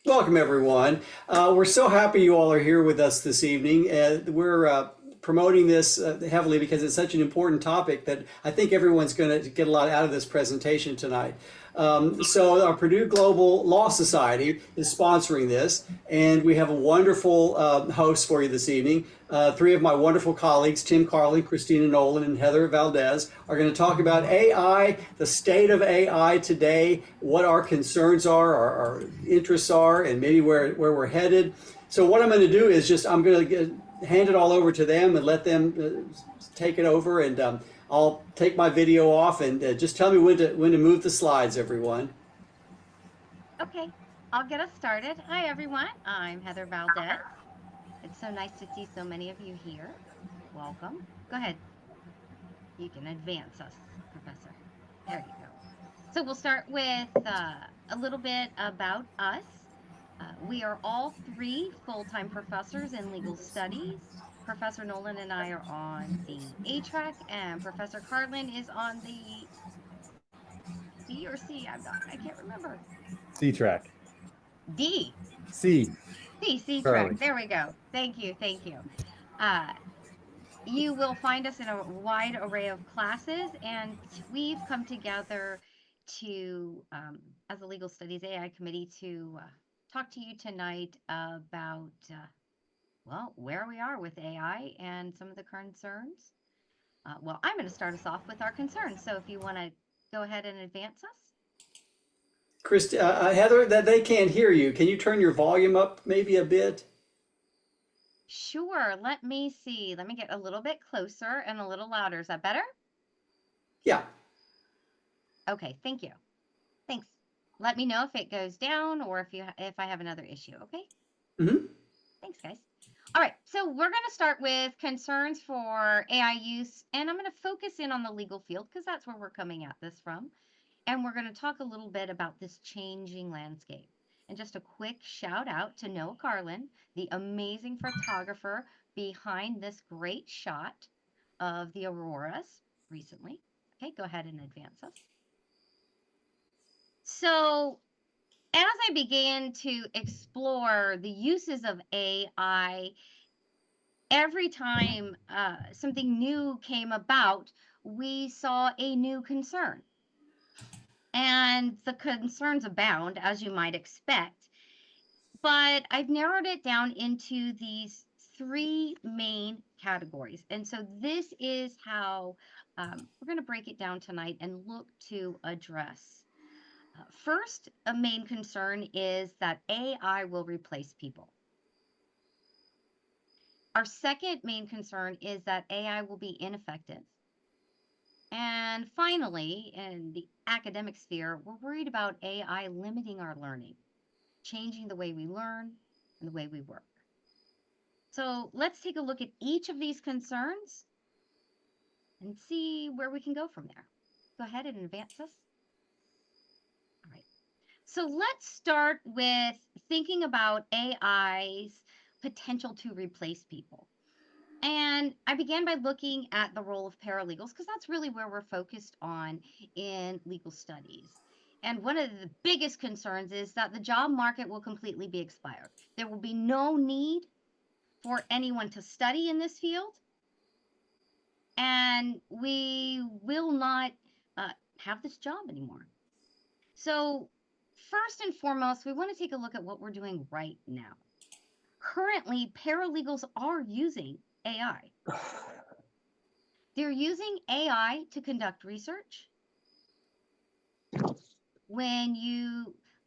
Welcome, everyone. We're so happy you all are here with us this evening. We're promoting this heavily because it's such an important topic that I think everyone's going to get a lot out of this presentation tonight. So our Purdue Global Law Society is sponsoring this, and we have a wonderful host for you this evening. Three of my wonderful colleagues, Tim Carlin, Cristina Nolan, and Heather Valdez, are going to talk about AI, the state of AI today, what our concerns are, our interests are, and maybe where we're headed. So what I'm going to do is I'm going to hand it all over to them and let them take it over, and I'll take my video off and just tell me when to move the slides, everyone. Okay, I'll get us started. Hi, everyone. I'm Heather Valdez. It's so nice to see so many of you here. Welcome. Go ahead. You can advance us, Professor. There you go. So we'll start with a little bit about us. We are all three full-time professors in legal studies. Professor Nolan and I are on the A track, and Professor Carlin is on the B or C. I can't remember. C track. D. C. C track. Charlie. There we go. Thank you. Thank you. Uh, you will find us in a wide array of classes, and we've come together to, as a Legal Studies AI committee, to talk to you tonight about, well, where we are with AI and some of the concerns. Well, I'm going to start us off with our concerns. So if you want to go ahead and advance us. Heather, that they can't hear you. Can you turn your volume up maybe a bit? Sure. Let me see. Let me get a little bit closer and a little louder. Is that better? Yeah. Okay. Thank you. Thanks. Let me know if it goes down or if I have another issue, okay? Hmm. Thanks, guys. All right, so we're going to start with concerns for AI use, and I'm going to focus in on the legal field because that's where we're coming at this from. And we're going to talk a little bit about this changing landscape. And just a quick shout out to Noah Carlin, the amazing photographer behind this great shot of the auroras recently. Okay, go ahead and advance us. So as I began to explore the uses of AI, every time something new came about, we saw a new concern. And the concerns abound, as you might expect. But I've narrowed it down into these three main categories. And so this is how we're going to break it down tonight and look to address. First, a main concern is that AI will replace people. Our second main concern is that AI will be ineffective. And finally, in the academic sphere, we're worried about AI limiting our learning, changing the way we learn and the way we work. So let's take a look at each of these concerns and see where we can go from there. Go ahead and advance us. All right. So let's start with thinking about AI's potential to replace people. And I began by looking at the role of paralegals because that's really where we're focused on in legal studies. And one of the biggest concerns is that the job market will completely be expired. There will be no need for anyone to study in this field, and we will not have this job anymore. So, first and foremost, we want to take a look at what we're doing right now. Currently, paralegals are using AI. They're using AI to conduct research.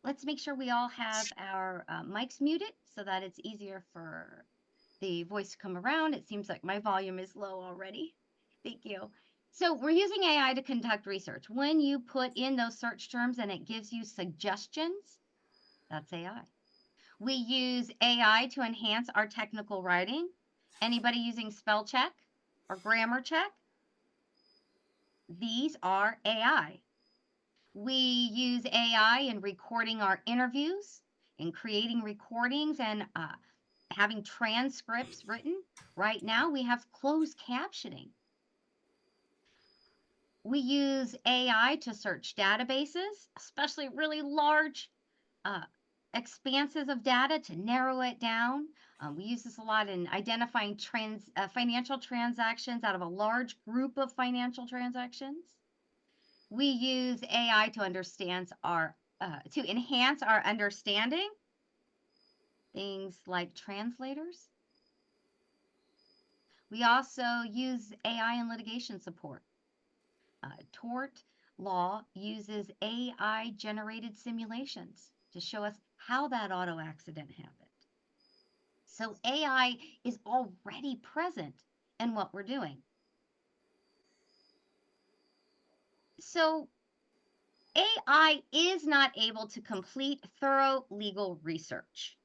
Let's make sure we all have our mics muted so that it's easier for the voice to come around. It seems like my volume is low already. Thank you. So we're using AI to conduct research. When you put in those search terms and it gives you suggestions, that's AI. We use AI to enhance our technical writing. Anybody using spell check or grammar check? These are AI. We use AI in recording our interviews, in creating recordings, and having transcripts written. Right now, we have closed captioning. We use AI to search databases, especially really large expanses of data to narrow it down. We use this a lot in identifying financial transactions out of a large group of financial transactions. We use AI to to enhance our understanding. Things like translators. We also use AI in litigation support. Tort law uses AI generated simulations to show us how that auto accident happened. So AI is already present in what we're doing. So AI is not able to complete thorough legal research.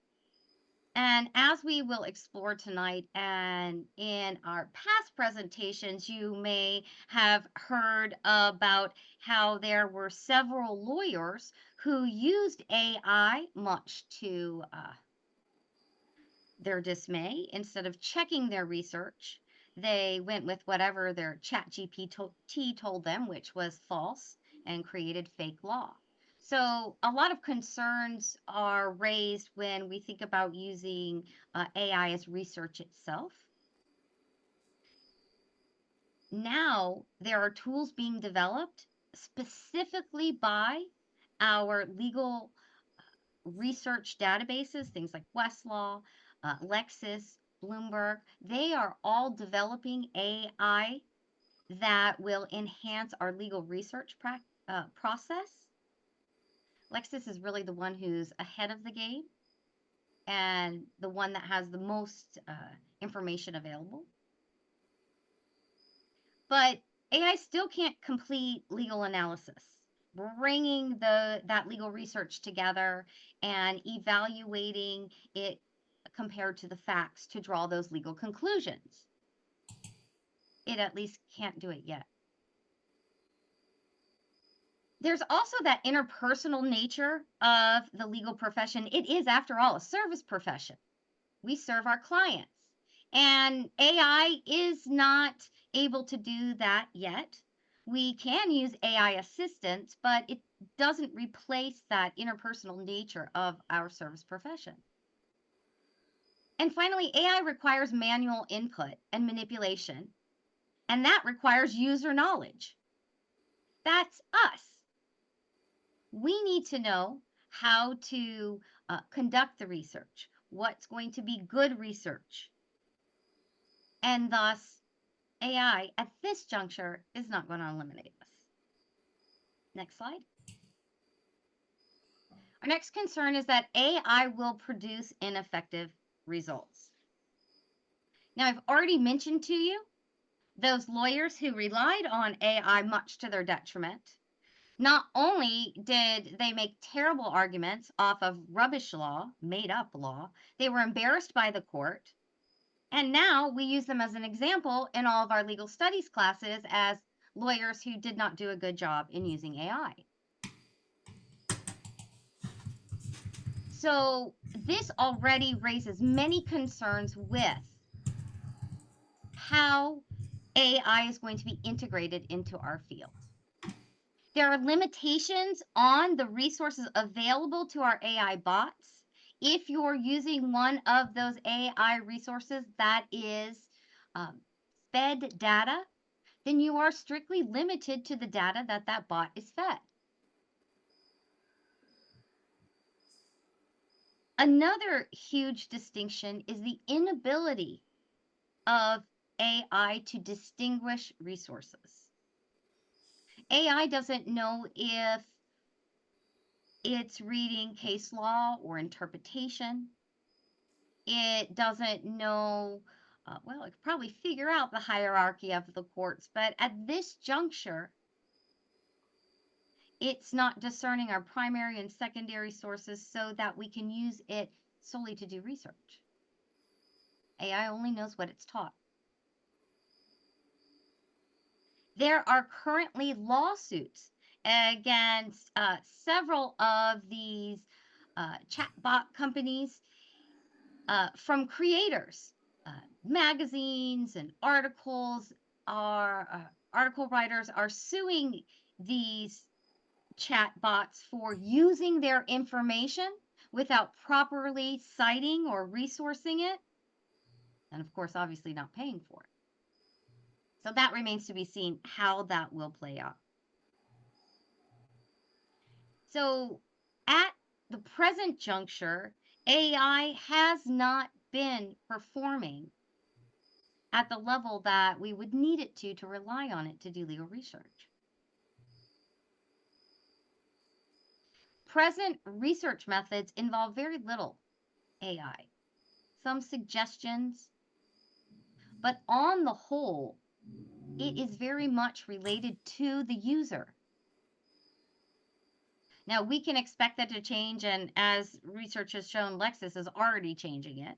And as we will explore tonight and in our past presentations, you may have heard about how there were several lawyers who used AI, much to their dismay. Instead of checking their research, they went with whatever their chat GPT told them, which was false, and created fake law. So a lot of concerns are raised when we think about using AI as research itself. Now there are tools being developed specifically by our legal research databases, things like Westlaw, Lexis, Bloomberg. They are all developing AI that will enhance our legal research process. Lexis is really the one who's ahead of the game and the one that has the most information available. But AI still can't complete legal analysis. Bringing that legal research together and evaluating it compared to the facts to draw those legal conclusions. It at least can't do it yet. There's also that interpersonal nature of the legal profession. It is, after all, a service profession. We serve our clients. And AI is not able to do that yet. We can use AI assistance, but it doesn't replace that interpersonal nature of our service profession. And finally, AI requires manual input and manipulation, and that requires user knowledge. That's us. We need to know how to conduct the research, what's going to be good research, and thus AI at this juncture is not going to eliminate us. Next slide. Our next concern is that AI will produce ineffective results. Now, I've already mentioned to you those lawyers who relied on AI much to their detriment. Not only did they make terrible arguments off of rubbish law, made up law, they were embarrassed by the court. And now we use them as an example in all of our legal studies classes as lawyers who did not do a good job in using AI. So this already raises many concerns with how AI is going to be integrated into our field. There are limitations on the resources available to our AI bots. If you're using one of those AI resources that is fed data, then you are strictly limited to the data that that bot is fed. Another huge distinction is the inability of AI to distinguish resources. AI doesn't know if it's reading case law or interpretation. It doesn't know, well, it could probably figure out the hierarchy of the courts, but at this juncture, it's not discerning our primary and secondary sources so that we can use it solely to do research. AI only knows what it's taught. There are currently lawsuits against several of these chatbot companies from creators. Magazines and articles article writers are suing these chatbots for using their information without properly citing or resourcing it, and of course, obviously not paying for it. So that remains to be seen how that will play out. So at the present juncture, AI has not been performing at the level that we would need it to rely on it to do legal research. Present research methods involve very little AI, some suggestions, but on the whole, it is very much related to the user. Now, we can expect that to change, and as research has shown, Lexis is already changing it.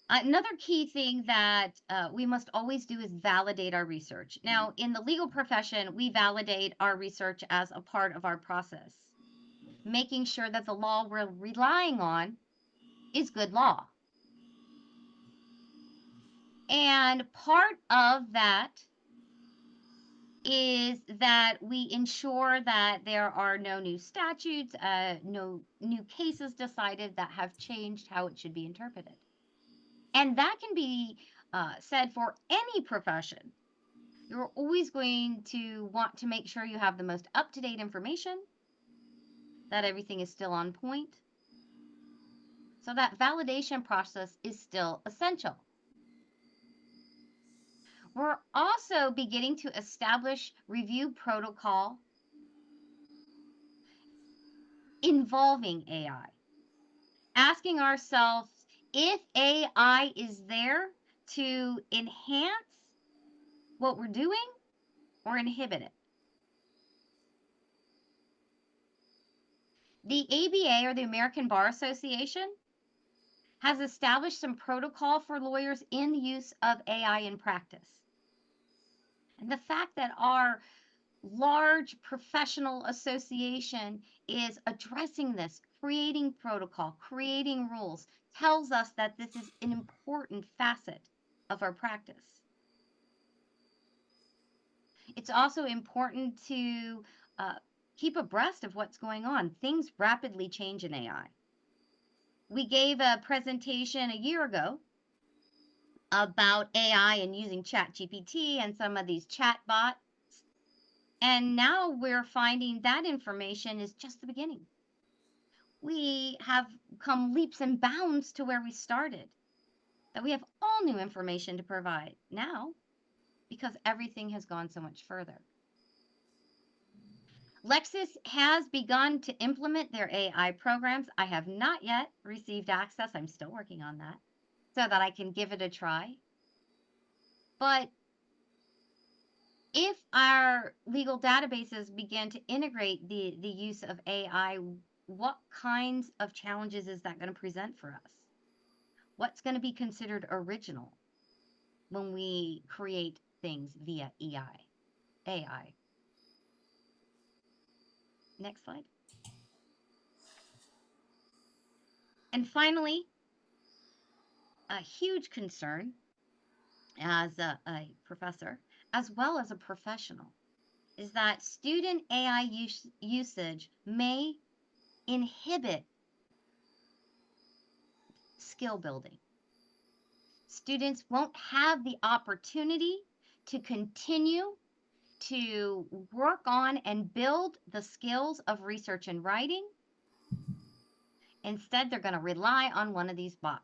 Another key thing that we must always do is validate our research. Now, in the legal profession, we validate our research as a part of our process, making sure that the law we're relying on is good law. And part of that is that we ensure that there are no new statutes, no new cases decided that have changed how it should be interpreted. And that can be said for any profession. You're always going to want to make sure you have the most up-to-date information, that everything is still on point. So that validation process is still essential. We're also beginning to establish review protocol involving AI, asking ourselves if AI is there to enhance what we're doing or inhibit it. The ABA, or the American Bar Association, has established some protocol for lawyers in the use of AI in practice. And the fact that our large professional association is addressing this, creating protocol, creating rules, tells us that this is an important facet of our practice. It's also important to keep abreast of what's going on. Things rapidly change in AI. We gave a presentation a year ago about AI and using ChatGPT and some of these chat bots. And now we're finding that information is just the beginning. We have come leaps and bounds to where we started, that we have all new information to provide now because everything has gone so much further. Lexis has begun to implement their AI programs. I have not yet received access. I'm still working on that so that I can give it a try. But if our legal databases begin to integrate the use of AI, what kinds of challenges is that going to present for us? What's going to be considered original when we create things via AI? Next slide. And finally, a huge concern as a professor, as well as a professional, is that student AI usage may inhibit skill building. Students won't have the opportunity to continue to work on and build the skills of research and writing. Instead, they're going to rely on one of these bots.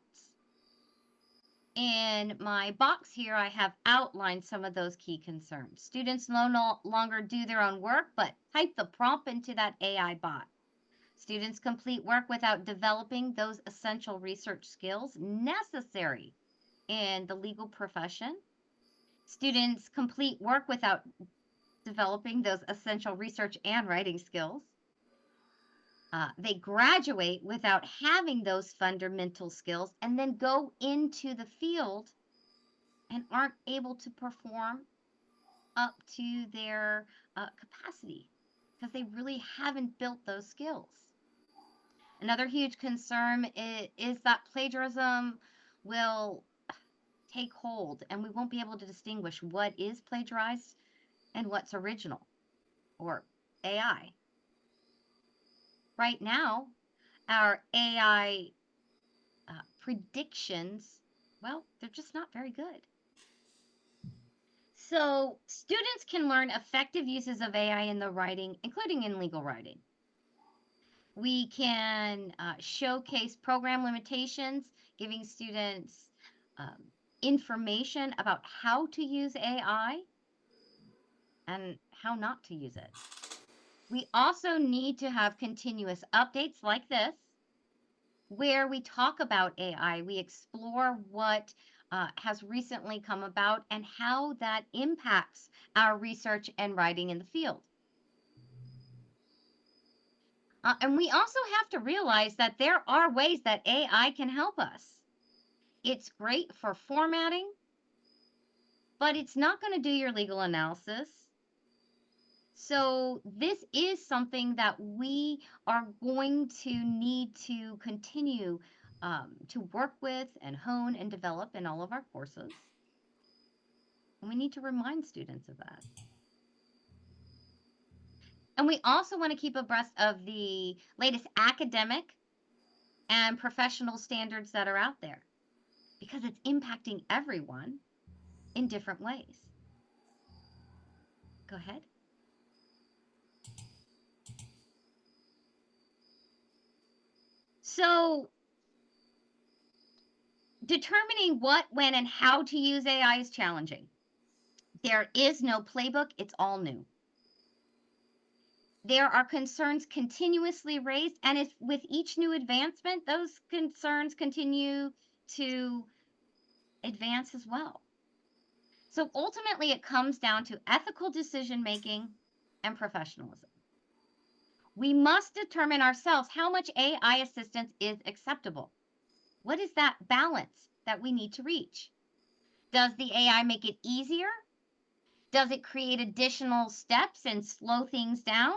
In my box here, I have outlined some of those key concerns. Students no longer do their own work, but type the prompt into that AI bot. Students complete work without developing those essential research skills necessary in the legal profession. Students complete work without developing those essential research and writing skills. They graduate without having those fundamental skills and then go into the field and aren't able to perform up to their capacity because they really haven't built those skills. Another huge concern is that plagiarism will take hold and we won't be able to distinguish what is plagiarized and what's original or AI. right now, our AI predictions, well, they're just not very good. So, students can learn effective uses of AI in the writing, including in legal writing. We can showcase program limitations, giving students um, information about how to use AI and how not to use it. We also need to have continuous updates like this, where we talk about AI, we explore what has recently come about and how that impacts our research and writing in the field. And we also have to realize that there are ways that AI can help us. It's great for formatting, but it's not going to do your legal analysis. So, this is something that we are going to need to continue to work with and hone and develop in all of our courses. And we need to remind students of that. And we also want to keep abreast of the latest academic and professional standards that are out there because it's impacting everyone in different ways. Go ahead. So, determining what, when, and how to use AI is challenging. There is no playbook, it's all new. There are concerns continuously raised, and if with each new advancement, those concerns continue to advance as well. So ultimately, it comes down to ethical decision making and professionalism. We must determine ourselves how much AI assistance is acceptable. What is that balance that we need to reach? Does the AI make it easier? Does it create additional steps and slow things down?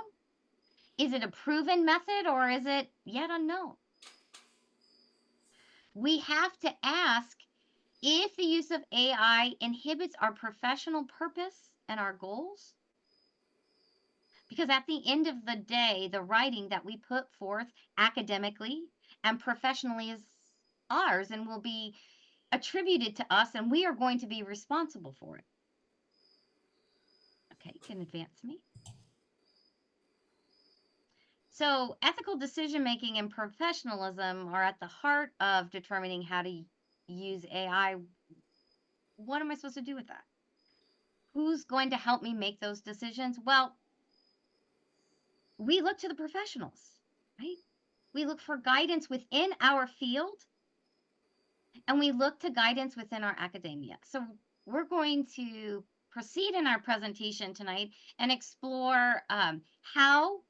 Is it a proven method or is it yet unknown? We have to ask if the use of AI inhibits our professional purpose and our goals. Because at the end of the day, the writing that we put forth academically and professionally is ours and will be attributed to us, and we are going to be responsible for it. Okay, you can advance me. So, ethical decision making and professionalism are at the heart of determining how to use AI. What am I supposed to do with that? Who's going to help me make those decisions? Well, we look to the professionals, right? We look for guidance within our field and we look to guidance within our academia. So, we're going to proceed in our presentation tonight and explore how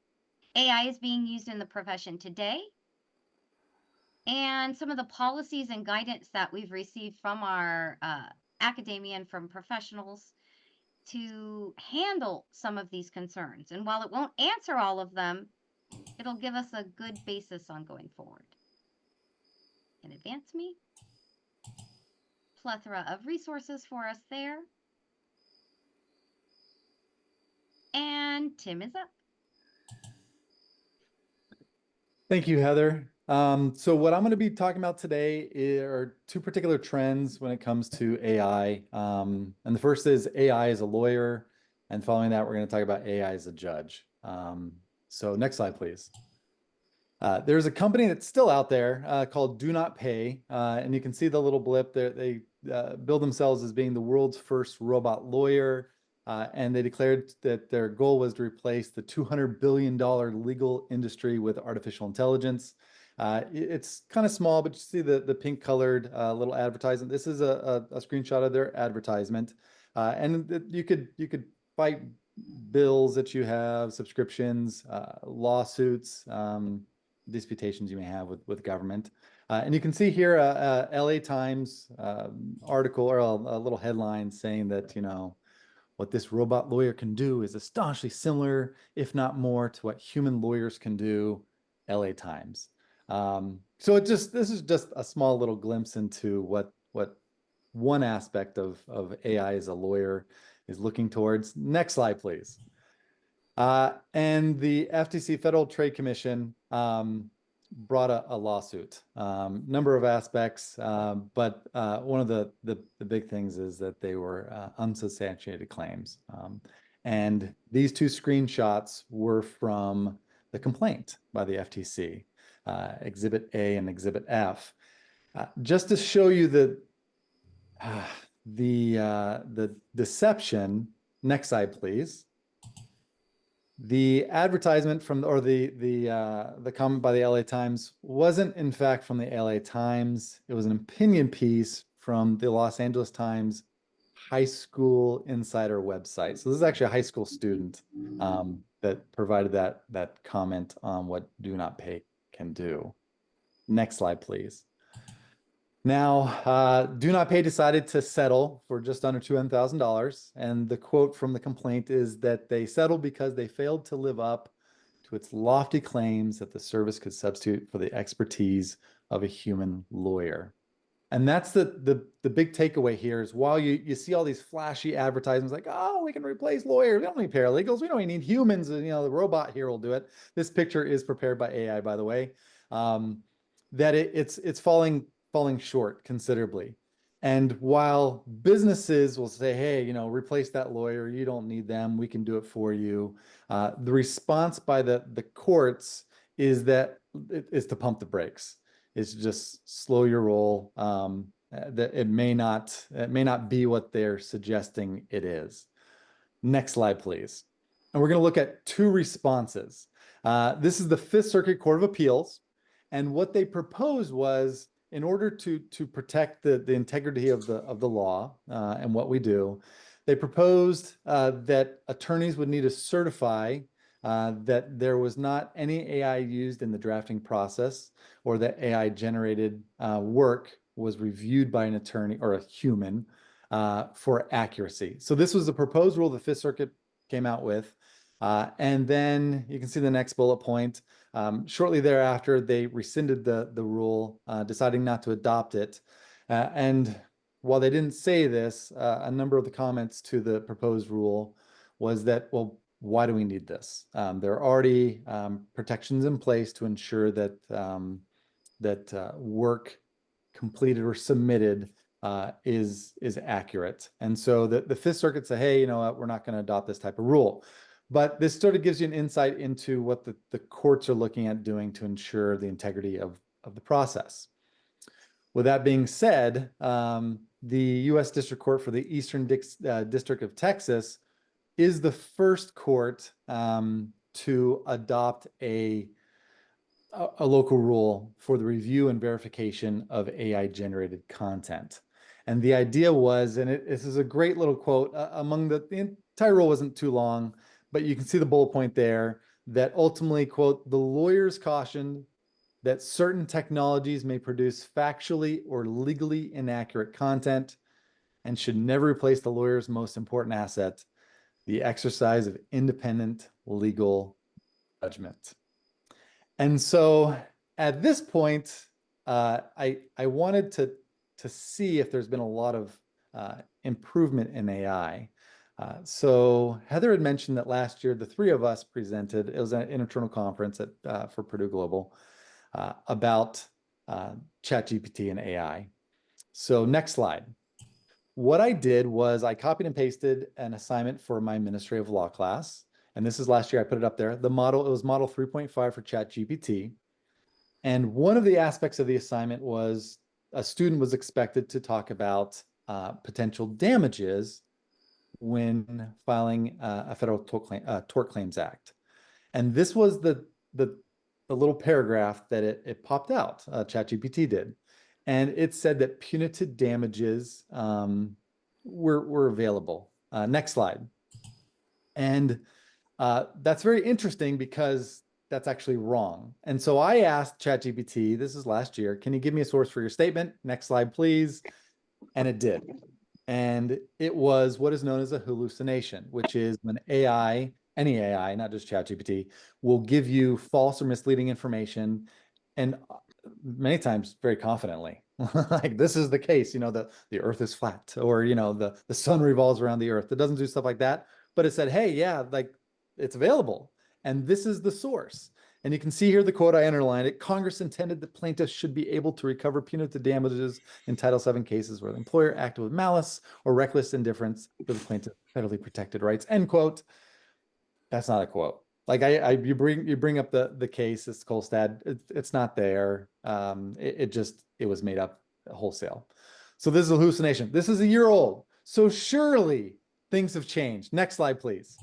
AI is being used in the profession today and some of the policies and guidance that we've received from our academia and from professionals to handle some of these concerns. And while it won't answer all of them, it'll give us a good basis on going forward. Can advance me. Plethora of resources for us there. And Tim is up. Thank you, Heather. So what I'm going to be talking about today are two particular trends when it comes to AI. And the first is AI as a lawyer. And following that, we're going to talk about AI as a judge. So next slide, please. There's a company that's still out there called Do Not Pay. And you can see the little blip there. They build themselves as being the world's first robot lawyer. And they declared that their goal was to replace the $200 billion legal industry with artificial intelligence. It's kind of small, but you see the pink colored little advertisement. This is a screenshot of their advertisement. And you could fight bills that you have, subscriptions, lawsuits, disputations you may have with government. And you can see here a LA Times article or a little headline saying that, what this robot lawyer can do is astonishingly similar, if not more, to what human lawyers can do, LA Times. So this is just a small little glimpse into what one aspect of AI as a lawyer is looking towards. Next slide, please. And the FTC, Federal Trade Commission, brought a lawsuit. Number of aspects, but one of the big things is that they were unsubstantiated claims. And these two screenshots were from the complaint by the FTC, Exhibit A and Exhibit F. Just to show you the deception. Next slide, please. The advertisement from, or the comment by the LA Times wasn't in fact from the LA Times. It was an opinion piece from the Los Angeles Times High School Insider website. So this is actually a high school student that provided that comment on what do not pay can do. Next slide, please. Now, Do Not Pay decided to settle for just under $200,000. And the quote from the complaint is that they settled because they failed to live up to its lofty claims that the service could substitute for the expertise of a human lawyer. And that's the big takeaway here is while you see all these flashy advertisements like, oh, we can replace lawyers. We don't need paralegals. We don't even need humans. You know, the robot here will do it. This picture is prepared by AI, by the way. That it's falling short considerably. And while businesses will say, hey, you know, replace that lawyer, you don't need them, we can do it for you. The response by the courts is that is to pump the brakes. It's just slow your roll. That it may not be what they're suggesting it is. Next slide, please. And we're going to look at two responses. This is the Fifth Circuit Court of Appeals. And what they proposed was, in order to protect the integrity of the law and what we do, they proposed that attorneys would need to certify that there was not any AI used in the drafting process, or that AI generated work was reviewed by an attorney or a human for accuracy. So this was the proposed rule the Fifth Circuit came out with. And then you can see the next bullet point. Shortly thereafter, they rescinded the rule, deciding not to adopt it. And while they didn't say this, a number of the comments to the proposed rule was that, well, why do we need this? There are already protections in place to ensure that work completed or submitted is accurate. And so the Fifth Circuit said, hey, you know what, we're not going to adopt this type of rule. But this sort of gives you an insight into what the courts are looking at doing to ensure the integrity of the process. With that being said, the U.S. District Court for the Eastern District of Texas is the first court to adopt a local rule for the review and verification of AI-generated content. And the idea was, and this is a great little quote, among the entire rule wasn't too long, but you can see the bullet point there, that ultimately, quote, the lawyers cautioned that certain technologies may produce factually or legally inaccurate content and should never replace the lawyer's most important asset, the exercise of independent legal judgment. And so at this point, I wanted to see if there's been a lot of improvement in AI. So Heather had mentioned that last year, the three of us presented, it was an internal conference for Purdue Global about ChatGPT and AI. So next slide. What I did was I copied and pasted an assignment for my administrative law class. And this is last year, I put it up there. It was model 3.5 for ChatGPT. And one of the aspects of the assignment was a student was expected to talk about potential damages when filing a federal tort claims act. And this was the little paragraph that it popped out, ChatGPT did. And it said that punitive damages were available. Next slide. And that's very interesting because that's actually wrong. And so I asked ChatGPT, this is last year, can you give me a source for your statement? Next slide, please. And it did. And it was what is known as a hallucination, which is when AI, any AI, not just ChatGPT, will give you false or misleading information, and many times very confidently. Like, this is the case, you know, the earth is flat, or, you know, the sun revolves around the earth. It doesn't do stuff like that, but it said, hey, yeah, like it's available. And this is the source. And you can see here the quote, I underlined it. Congress intended that plaintiffs should be able to recover punitive damages in Title VII cases where the employer acted with malice or reckless indifference to the plaintiff's federally protected rights. End quote. That's not a quote. Like you bring up the case, it's Kolstad. It's not there. It was made up wholesale. So this is a hallucination. This is a year old. So surely things have changed. Next slide, please.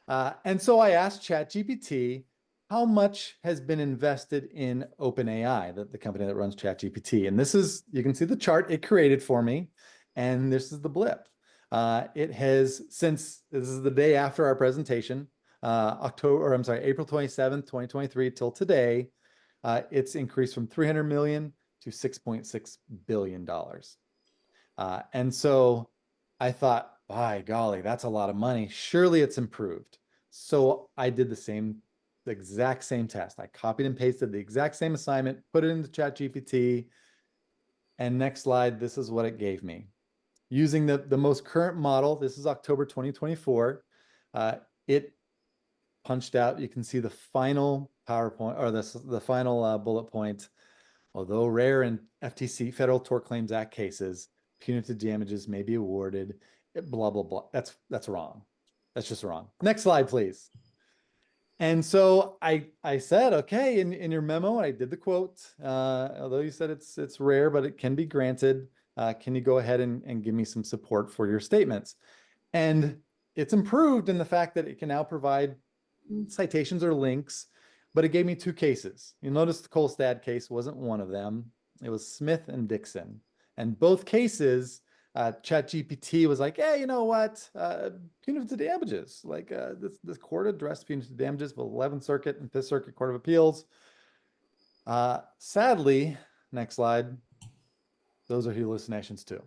And so I asked ChatGPT how much has been invested in OpenAI, the company that runs ChatGPT. And this is, you can see the chart it created for me. And this is the blip. It has, since this is the day after our presentation, April 27th, 2023 till today, it's increased from 300 million to $6.6 billion. And so I thought, by golly, that's a lot of money. Surely it's improved. So I did the exact same test. I copied and pasted the exact same assignment, put it into ChatGPT. And next slide, this is what it gave me. Using the most current model, this is October 2024, it punched out, you can see the final PowerPoint, or the final bullet point. Although rare in FTC, Federal Tort Claims Act cases, punitive damages may be awarded, blah, blah, blah. That's wrong. That's just wrong. Next slide, please. And so I said, okay, in your memo, I did the quote, although you said it's rare, but it can be granted. Can you go ahead and give me some support for your statements? And it's improved in the fact that it can now provide citations or links, but it gave me two cases. You'll notice the Kolstad case wasn't one of them. It was Smith and Dixon. And both cases, ChatGPT was like, hey, you know what? Punitive damages. Like this court addressed punitive damages, but 11th Circuit and 5th Circuit Court of Appeals. Sadly, next slide, those are hallucinations too.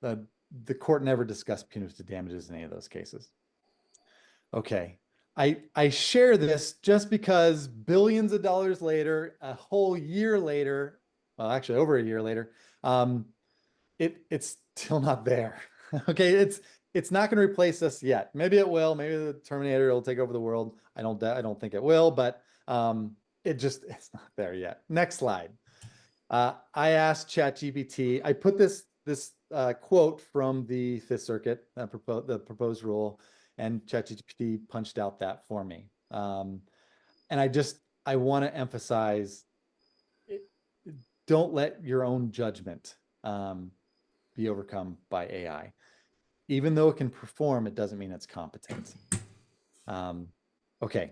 The court never discussed punitive damages in any of those cases. Okay. I share this just because billions of dollars later, a whole year later, well, actually over a year later, it's still not there. Okay, it's not going to replace us yet. Maybe it will. Maybe the Terminator will take over the world. I don't think it will, but it's not there yet. Next slide. I asked ChatGPT. I put this quote from the Fifth Circuit, the proposed rule, and ChatGPT punched out that for me. And I want to emphasize, don't let your own judgment be overcome by AI. Even though it can perform, it doesn't mean it's competent. Okay,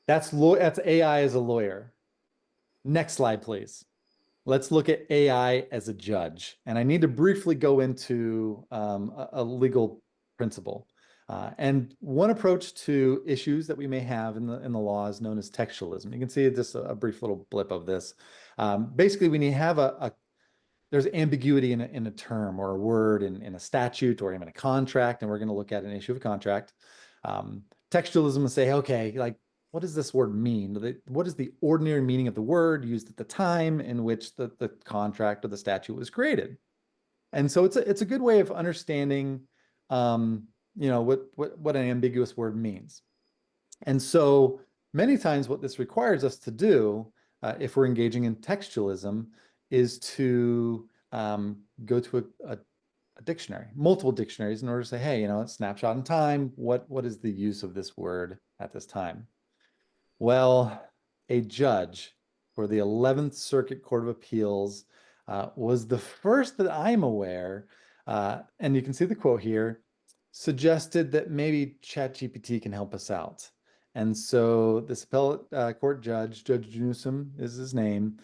that's AI as a lawyer. Next slide, please. Let's look at AI as a judge. And I need to briefly go into a legal principle. And one approach to issues that we may have in the law is known as textualism. You can see just a brief little blip of this. Basically, when you have there's ambiguity in a term or a word in a statute or even a contract, and we're going to look at an issue of a contract. Textualism will say, okay, like, what does this word mean? What is the ordinary meaning of the word used at the time in which the contract or the statute was created? And so it's a good way of understanding, what an ambiguous word means. And so many times what this requires us to do, if we're engaging in textualism, is to go to a dictionary, multiple dictionaries, in order to say, hey, a snapshot in time, what is the use of this word at this time? Well, a judge for the 11th Circuit Court of Appeals was the first that I'm aware, and you can see the quote here, suggested that maybe ChatGPT can help us out. And so this appellate court judge, Judge Newsom is his name,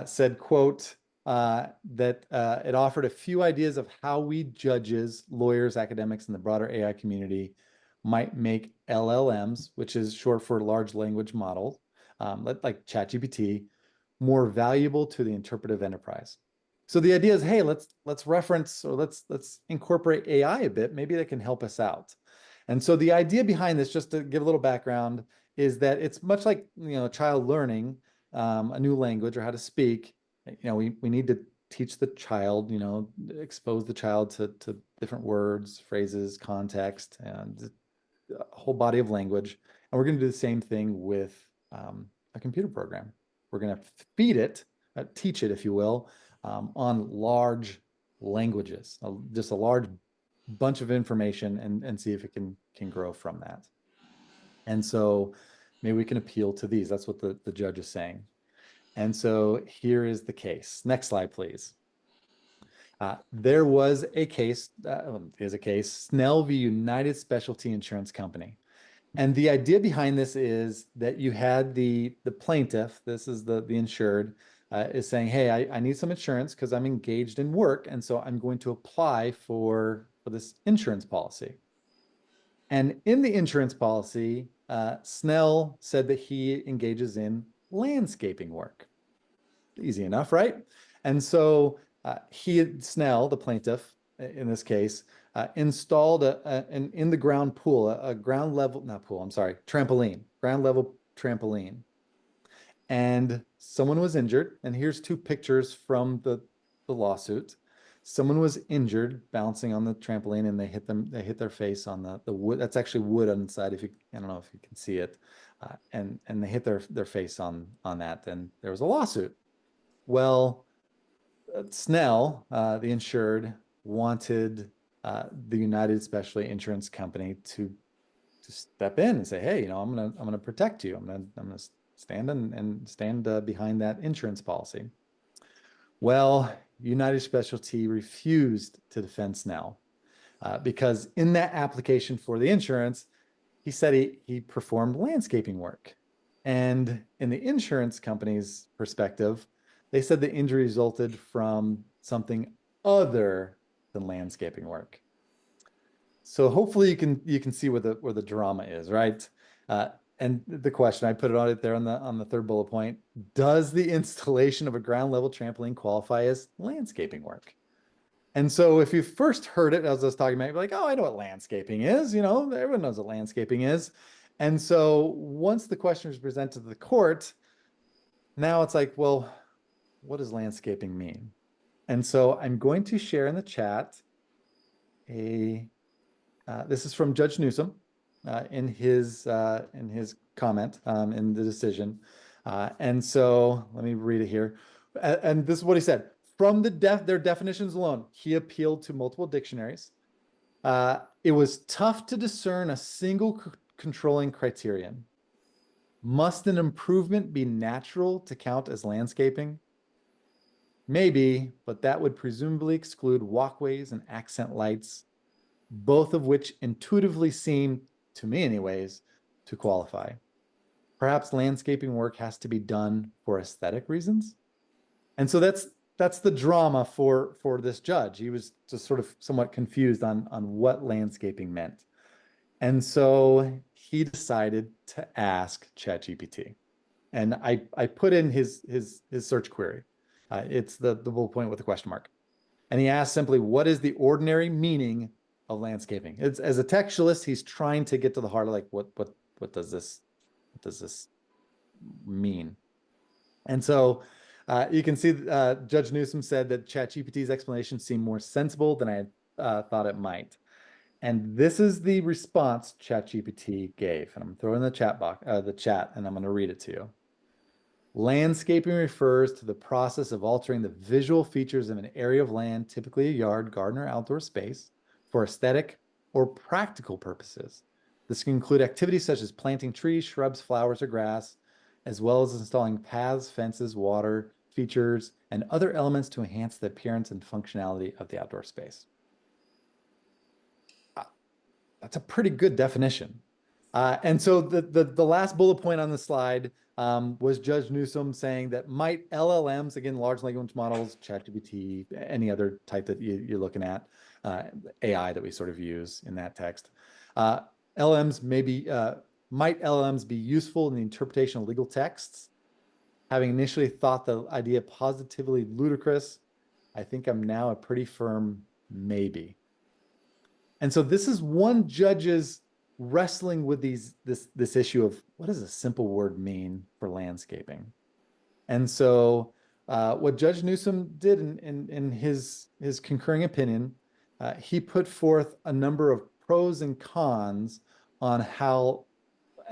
said, quote, that it offered a few ideas of how we judges, lawyers, academics, and the broader AI community might make LLMs, which is short for large language models, like ChatGPT, more valuable to the interpretive enterprise. So the idea is, hey, let's reference or let's incorporate AI a bit. Maybe that can help us out. And so the idea behind this, just to give a little background, is that it's much like a child learning a new language or how to speak. We need to teach the child, expose the child to different words, phrases, context, and a whole body of language, and we're going to do the same thing with a computer program. We're going to feed it, teach it, if you will, on large languages, just a large bunch of information, and see if it can grow from that. And so maybe we can appeal to these. That's what the judge is saying. And so here is the case. Next slide, please. There was a case, is a case, Snell v. United Specialty Insurance Company. And the idea behind this is that you had the plaintiff, this is the insured, is saying, hey, I need some insurance because I'm engaged in work, and so I'm going to apply for this insurance policy. And in the insurance policy, Snell said that he engages in landscaping work. Easy enough, right? And so Snell, the plaintiff in this case, installed an in-the-ground pool, a ground level, not pool, I'm sorry, trampoline, ground level trampoline. And someone was injured. And here's two pictures from the lawsuit. Someone was injured bouncing on the trampoline, and they hit their face on the wood. That's actually wood on the side. I don't know if you can see it. And they hit their face on that. And there was a lawsuit. Well, Snell, the insured, wanted the United Specialty Insurance Company to step in and say, hey, I'm gonna protect you. I'm gonna stand behind that insurance policy. Well, United Specialty refused to defend Snell because in that application for the insurance, he said he performed landscaping work. And in the insurance company's perspective, they said the injury resulted from something other than landscaping work. So hopefully you can see where the drama is, right? And the question, I put it on it there on the third bullet point: does the installation of a ground level trampoline qualify as landscaping work? And so if you first heard it as I was talking about, you're like, oh, I know what landscaping is. Everyone knows what landscaping is. And so once the question was presented to the court, now it's like, well, what does landscaping mean? And so I'm going to share in the chat this is from Judge Newsom in his comment in the decision. And so let me read it here. And this is what he said. From their definitions alone, he appealed to multiple dictionaries. It was tough to discern a single controlling criterion. Must an improvement be natural to count as landscaping? Maybe, but that would presumably exclude walkways and accent lights, both of which intuitively seem, to me anyways, to qualify. Perhaps landscaping work has to be done for aesthetic reasons. And so that's the drama for this judge. He was just sort of somewhat confused on what landscaping meant. And so he decided to ask ChatGPT. And I put in his search query. It's the bullet point with a question mark. And he asked simply, what is the ordinary meaning of landscaping? It's, as a textualist, he's trying to get to the heart of like, what does this mean? And so you can see Judge Newsom said that ChatGPT's explanation seemed more sensible than I had thought it might. And this is the response ChatGPT gave. And I'm throwing the chat box, the chat, and I'm going to read it to you. Landscaping refers to the process of altering the visual features of an area of land, typically a yard, garden, or outdoor space, for aesthetic or practical purposes. This can include activities such as planting trees, shrubs, flowers, or grass, as well as installing paths, fences, water features, and other elements to enhance the appearance and functionality of the outdoor space. That's a pretty good definition. And so the last bullet point on the slide was Judge Newsom saying that might LLMs, again, large language models, ChatGPT, any other type that you're looking at, AI that we sort of use in that text, LLMs might LLMs be useful in the interpretation of legal texts? Having initially thought the idea positively ludicrous, I think I'm now a pretty firm maybe. And so this is one judge's wrestling with this issue of what does a simple word mean for landscaping? And so what Judge Newsom did in his concurring opinion, he put forth a number of pros and cons on how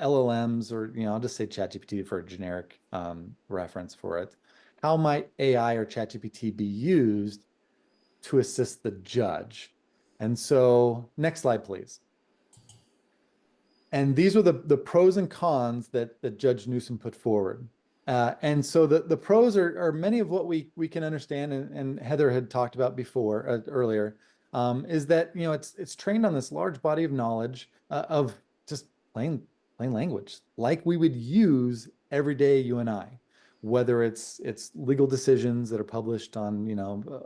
LLMs, or I'll just say ChatGPT for a generic reference for it. How might AI or ChatGPT be used to assist the judge? And so, next slide, please. And these were the pros and cons that Judge Newsom put forward. And so the pros are many of what we can understand, and Heather had talked about before earlier, is that it's trained on this large body of knowledge of just plain language, like we would use every day, you and I, whether it's legal decisions that are published on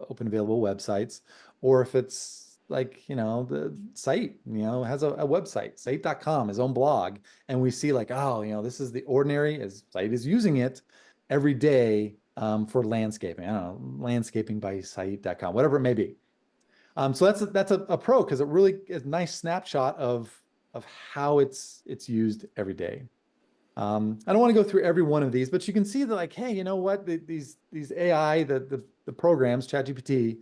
open available websites, or if it's like the site has a website, site.com, his own blog, and we see like, oh, this is the ordinary as site is using it every day for landscaping. I don't know, landscaping by site.com, whatever it may be. So that's a pro, because it really is a nice snapshot of how it's used every day. I don't want to go through every one of these, but you can see that, like, hey, you know what? These AI, the programs, ChatGPT,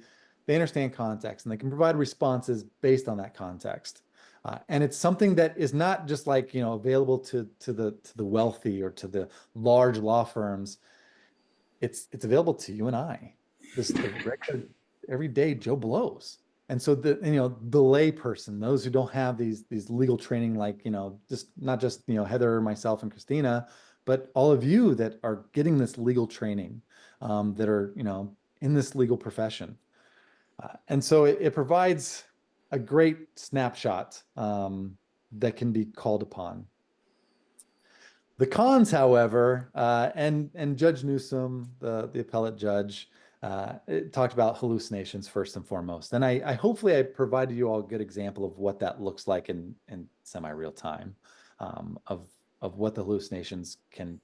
they understand context, and they can provide responses based on that context. And it's something that is not just like available to the wealthy or to the large law firms. It's available to you and I, the regular everyday Joe Blows. And so the lay person, those who don't have these legal training, like just not just Heather, myself, and Cristina, but all of you that are getting this legal training, that are in this legal profession. And so it provides a great snapshot that can be called upon. The cons, however, and Judge Newsom, the appellate judge, talked about hallucinations first and foremost. And I hopefully I provided you all a good example of what that looks like in semi-real time, of what the hallucinations can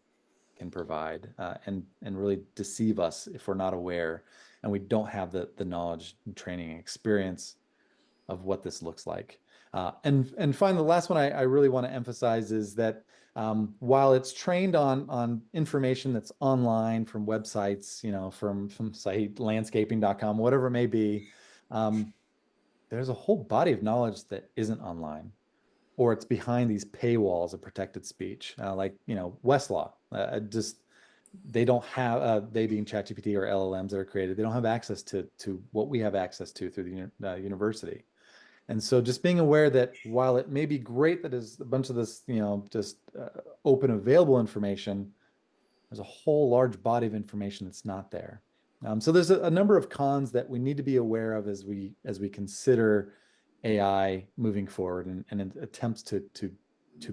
provide, and really deceive us if we're not aware and we don't have the knowledge and training and experience of what this looks like. And finally, the last one I really want to emphasize is that while it's trained on information that's online from websites, from site landscaping.com, whatever it may be, there's a whole body of knowledge that isn't online, or it's behind these paywalls of protected speech, like Westlaw. Just they don't have, they being ChatGPT or LLMs that are created, they don't have access to what we have access to through the university. And so just being aware that while it may be great that there's a bunch of this, just open available information, there's a whole large body of information that's not there. So there's a number of cons that we need to be aware of as we consider AI moving forward, and attempts to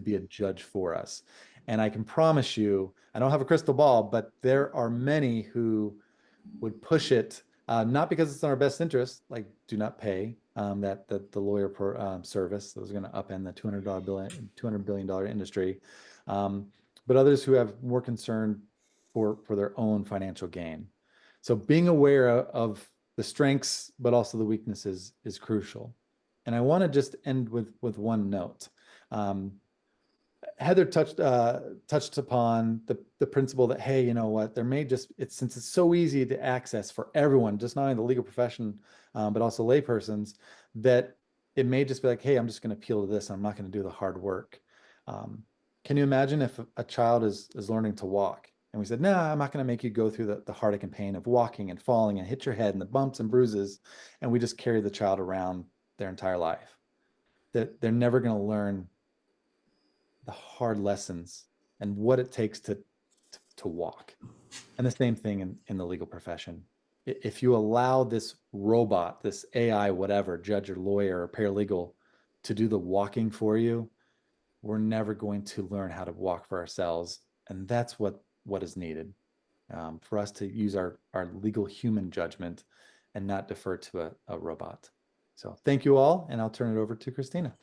be a judge for us. And I can promise you, I don't have a crystal ball, but there are many who would push it, not because it's in our best interest, like do not pay, that the lawyer service that was going to upend the $200 billion industry, but others who have more concern for their own financial gain. So being aware of the strengths, but also the weaknesses, is crucial. And I want to just end with one note. Heather touched upon the principle that, hey, you know what, there may just, since it's so easy to access for everyone, just not only the legal profession, but also laypersons, that it may just be like, hey, I'm just going to appeal to this, and I'm not going to do the hard work. Can you imagine if a child is learning to walk, and we said, no, I'm not going to make you go through the heartache and pain of walking and falling and hit your head and the bumps and bruises, and we just carry the child around their entire life? That they're never going to learn the hard lessons and what it takes to walk. And the same thing in the legal profession. If you allow this robot, this AI, whatever, judge or lawyer or paralegal, to do the walking for you, we're never going to learn how to walk for ourselves. And that's what is needed, for us to use our legal human judgment and not defer to a robot. So thank you all, and I'll turn it over to Cristina.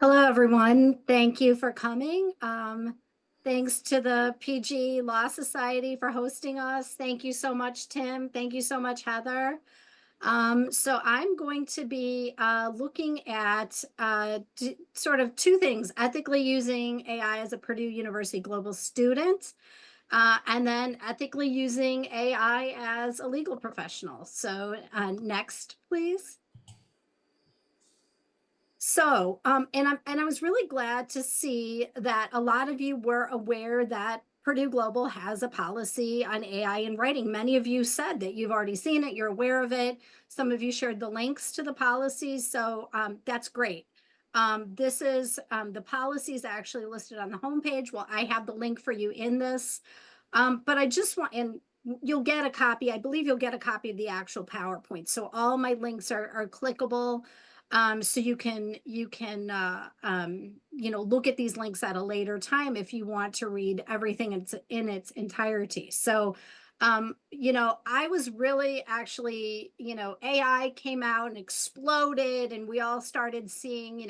Hello, everyone. Thank you for coming. Thanks to the PG Law Society for hosting us. Thank you so much, Tim. Thank you so much, Heather. So I'm going to be looking at sort of two things: ethically using AI as a Purdue University global student, And then ethically using AI as a legal professional. So next, please. So, and I was really glad to see that a lot of you were aware that Purdue Global has a policy on AI in writing. Many of you said that you've already seen it, you're aware of it. Some of you shared the links to the policies, so that's great. This is the policies actually listed on the homepage. Well, I have the link for you in this, but I just want, and you'll get a copy. I believe you'll get a copy of the actual PowerPoint. So all my links are clickable. So you can look at these links at a later time if you want to read everything in its entirety. So I was really actually, AI came out and exploded, and we all started seeing,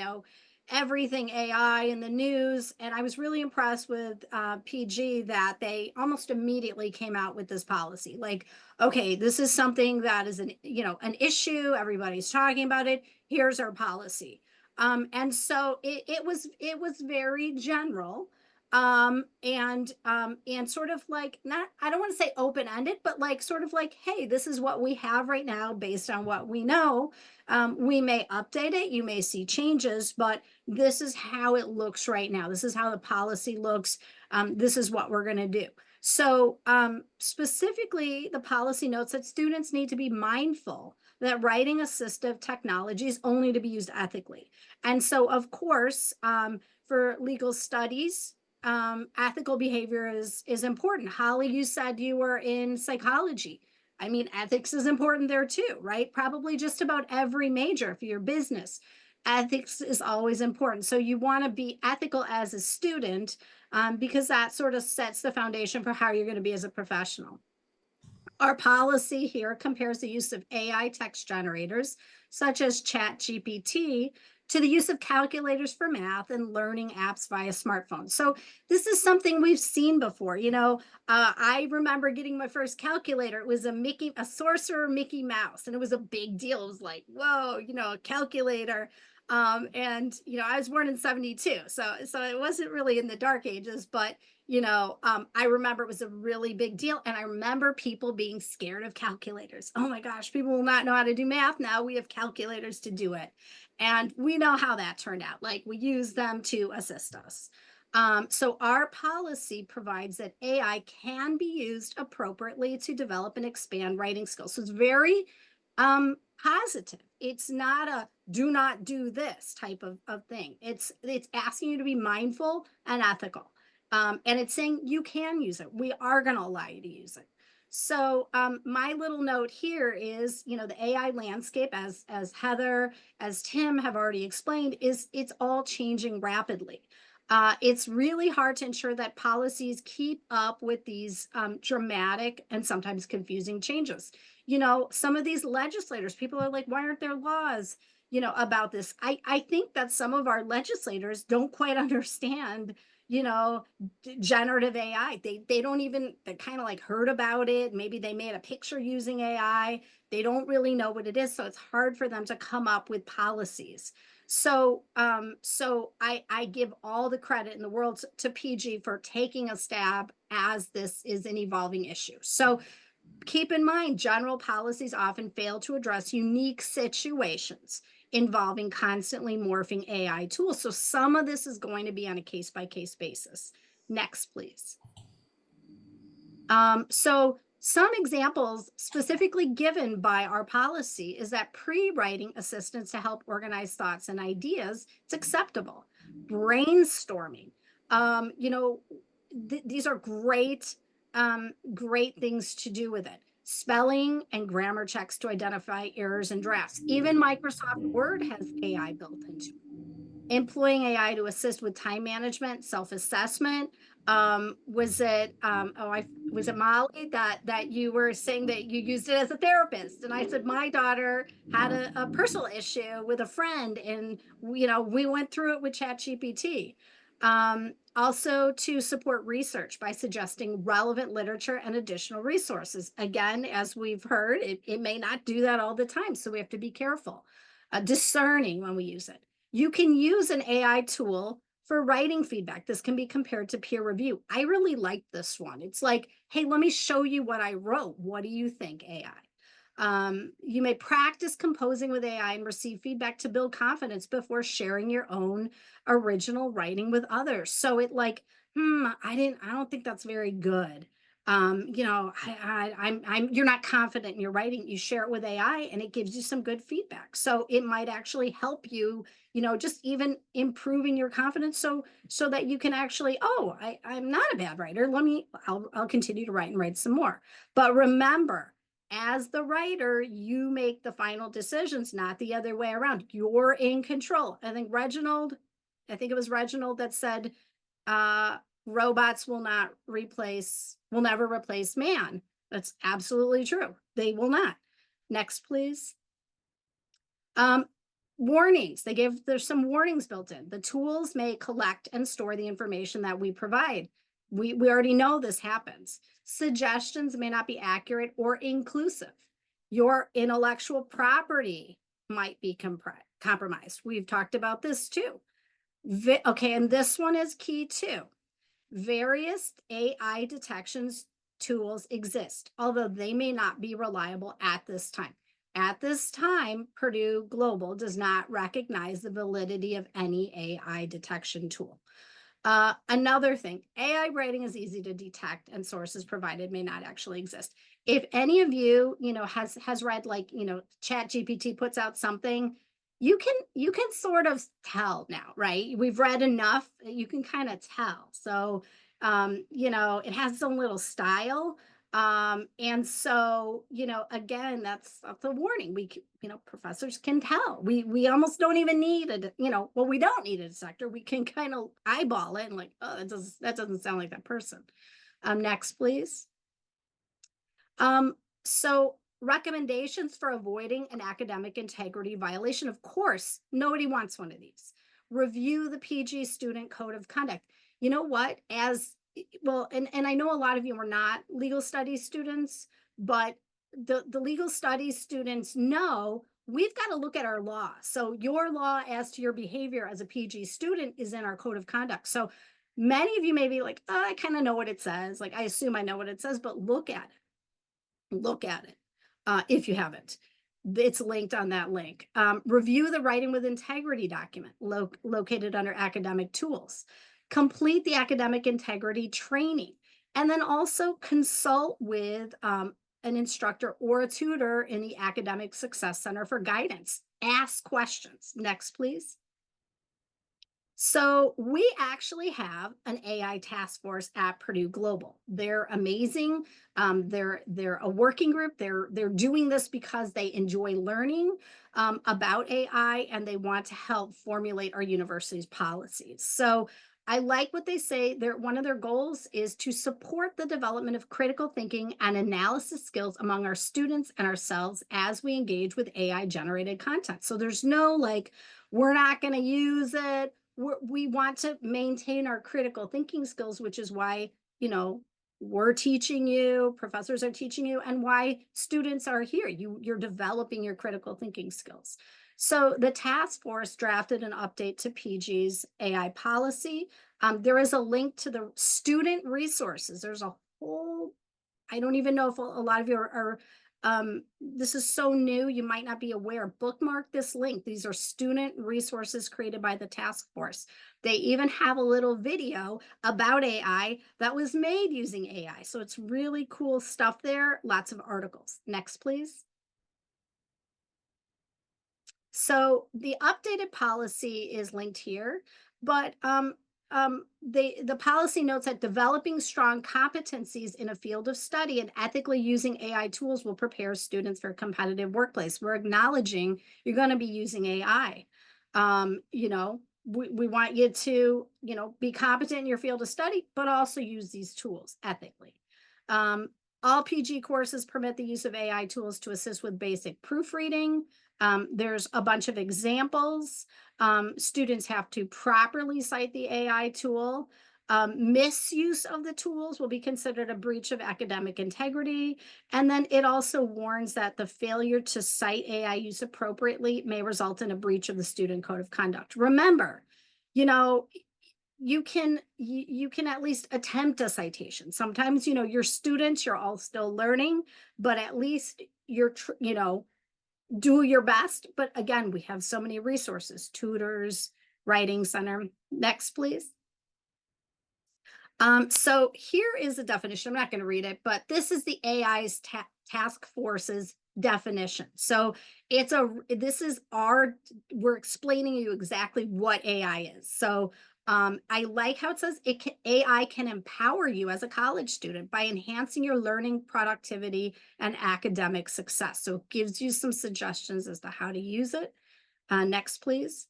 everything AI in the news. And I was really impressed with PG that they almost immediately came out with this policy. Like, okay, this is something that is an issue. Everybody's talking about it. Here's our policy. And so it was very general. And sort of like, not, I don't want to say open-ended, but like sort of like, hey, this is what we have right now based on what we know. We may update it, you may see changes, but this is how it looks right now. This is how the policy looks. This is what we're going to do. So specifically, the policy notes that students need to be mindful that writing assistive technology is only to be used ethically. And so, of course, for legal studies, ethical behavior is important. Holly, you said you were in psychology. I mean, ethics is important there too, right? Probably just about every major for your business. Ethics is always important. So you want to be ethical as a student because that sort of sets the foundation for how you're going to be as a professional. Our policy here compares the use of AI text generators, such as ChatGPT, to the use of calculators for math and learning apps via smartphones. So this is something we've seen before. I remember getting my first calculator. It was a sorcerer Mickey Mouse, and it was a big deal. It was like, whoa, a calculator. And I was born in 72, so it wasn't really in the dark ages, but I remember it was a really big deal. And I remember people being scared of calculators. Oh my gosh, people will not know how to do math now. We have calculators to do it. And we know how that turned out. Like, we use them to assist us. So our policy provides that AI can be used appropriately to develop and expand writing skills. So it's very positive. It's not a do not do this type of thing. It's asking you to be mindful and ethical. And it's saying you can use it. We are going to allow you to use it. So my little note here is, the AI landscape, as Heather, as Tim have already explained, it's all changing rapidly. It's really hard to ensure that policies keep up with these dramatic and sometimes confusing changes. Some of these legislators, people are like, why aren't there laws, about this? I think that some of our legislators don't quite understand generative AI. They don't even, they kind of like heard about it. Maybe they made a picture using AI. They don't really know what it is. So it's hard for them to come up with policies. So I give all the credit in the world to PG for taking a stab as this is an evolving issue. So keep in mind, general policies often fail to address unique situations involving constantly morphing AI tools. So some of this is going to be on a case-by-case basis. Next, please. So some examples specifically given by our policy is that pre-writing assistance to help organize thoughts and ideas, it's acceptable. Brainstorming, these are great things to do with it. Spelling and grammar checks to identify errors in drafts. Even Microsoft Word has AI built into it. Employing AI to assist with time management, self-assessment. Was it Molly that you were saying that you used it as a therapist? And I said my daughter had a personal issue with a friend, and we went through it with ChatGPT. Also to support research by suggesting relevant literature and additional resources. Again, as we've heard, it may not do that all the time, so we have to be careful. Discerning when we use it. You can use an AI tool For writing feedback, this can be compared to peer review. I really like this one. It's like, hey, let me show you what I wrote. What do you think, AI? You may practice composing with AI and receive feedback to build confidence before sharing your own original writing with others. So it like, I don't think that's very good. You're not confident in your writing. You share it with AI and it gives you some good feedback. So it might actually help you, just even improving your confidence. So that you can actually, I'm not a bad writer. I'll continue to write and write some more. But remember, as the writer, you make the final decisions, not the other way around. You're in control. I think it was Reginald that said, robots will never replace man. That's absolutely true. They will not. Next, please. Warnings. There's some warnings built in. The tools may collect and store the information that we provide. We already know this happens. Suggestions may not be accurate or inclusive. Your intellectual property might be compromised. We've talked about this too. Okay, and this one is key too. Various AI detections tools exist, although they may not be reliable at this time. At this time, Purdue Global does not recognize the validity of any AI detection tool. Another thing, AI writing is easy to detect and sources provided may not actually exist. If any of you, has read ChatGPT puts out something, you can sort of tell now, right? We've read enough that you can kind of tell. So, it has its own little style. And so, again, that's a warning. Professors can tell. We almost don't even need we don't need a detector. We can kind of eyeball it and like, oh, that doesn't sound like that person. Next, please. So recommendations for avoiding an academic integrity violation. Of course, nobody wants one of these. Review the PG student code of conduct. You know what? And I know a lot of you are not legal studies students, but the legal studies students know we've got to look at our law. So your law as to your behavior as a PG student is in our code of conduct. So many of you may be like, oh, I kind of know what it says. Like, I assume I know what it says, but look at it. Look at it if you haven't. It's linked on that link. Review the Writing with Integrity document located under academic tools. Complete the academic integrity training, and then also consult with an instructor or a tutor in the Academic Success Center for guidance. Ask questions. Next, please. So we actually have an AI task force at Purdue Global. They're amazing. They're a working group. They're doing this because they enjoy learning about AI and they want to help formulate our university's policies. So I like what they say. One of their goals is to support the development of critical thinking and analysis skills among our students and ourselves as we engage with AI generated content. So there's no we're not going to use it. We want to maintain our critical thinking skills, which is why, we're teaching you, professors are teaching you, and why students are here. You're developing your critical thinking skills. So the task force drafted an update to PG's AI policy. There is a link to the student resources. There's a whole, I don't even know if a lot of you are this is so new, you might not be aware. Bookmark this link. These are student resources created by the task force. They even have a little video about AI that was made using AI. So it's really cool stuff there. Lots of articles. Next, please. So the updated policy is linked here, but the policy notes that developing strong competencies in a field of study and ethically using AI tools will prepare students for a competitive workplace. We're acknowledging you're going to be using AI. We want you to, be competent in your field of study, but also use these tools ethically. All PG courses permit the use of AI tools to assist with basic proofreading. There's a bunch of examples. Students have to properly cite the AI tool. Misuse of the tools will be considered a breach of academic integrity. And then it also warns that the failure to cite AI use appropriately may result in a breach of the student code of conduct. Remember, you can at least attempt a citation. Sometimes, you're students, you're all still learning, but at least do your best. But again, we have so many resources, tutors, writing center. Next, please. So here is the definition. I'm not going to read it, but this is the AI's task force's definition. So we're explaining you exactly what AI is. So I like how it says AI can empower you as a college student by enhancing your learning productivity and academic success. So it gives you some suggestions as to how to use it. Next, please.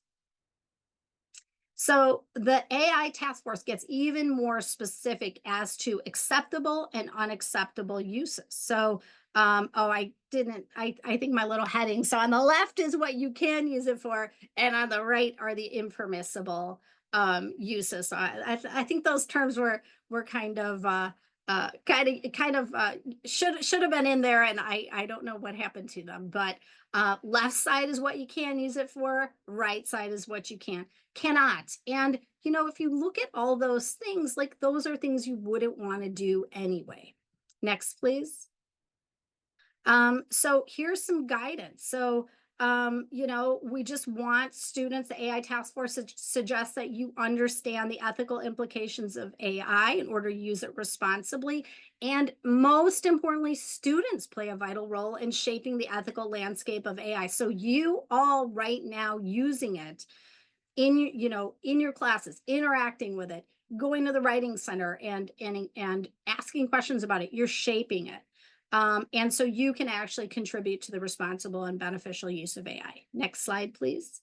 So the AI task force gets even more specific as to acceptable and unacceptable uses. So, I think my little heading. So on the left is what you can use it for, and on the right are the impermissible uses. So I think those terms were kind of should have been in there, and I don't know what happened to them. But left side is what you can use it for. Right side is what you cannot. And if you look at all those things, like those are things you wouldn't want to do anyway. Next, please. So here's some guidance. So we just want students, the AI task force suggests that you understand the ethical implications of AI in order to use it responsibly. And most importantly, students play a vital role in shaping the ethical landscape of AI. So you all right now using it in your classes, interacting with it, going to the writing center and asking questions about it, you're shaping it. And so you can actually contribute to the responsible and beneficial use of AI. Next slide, please.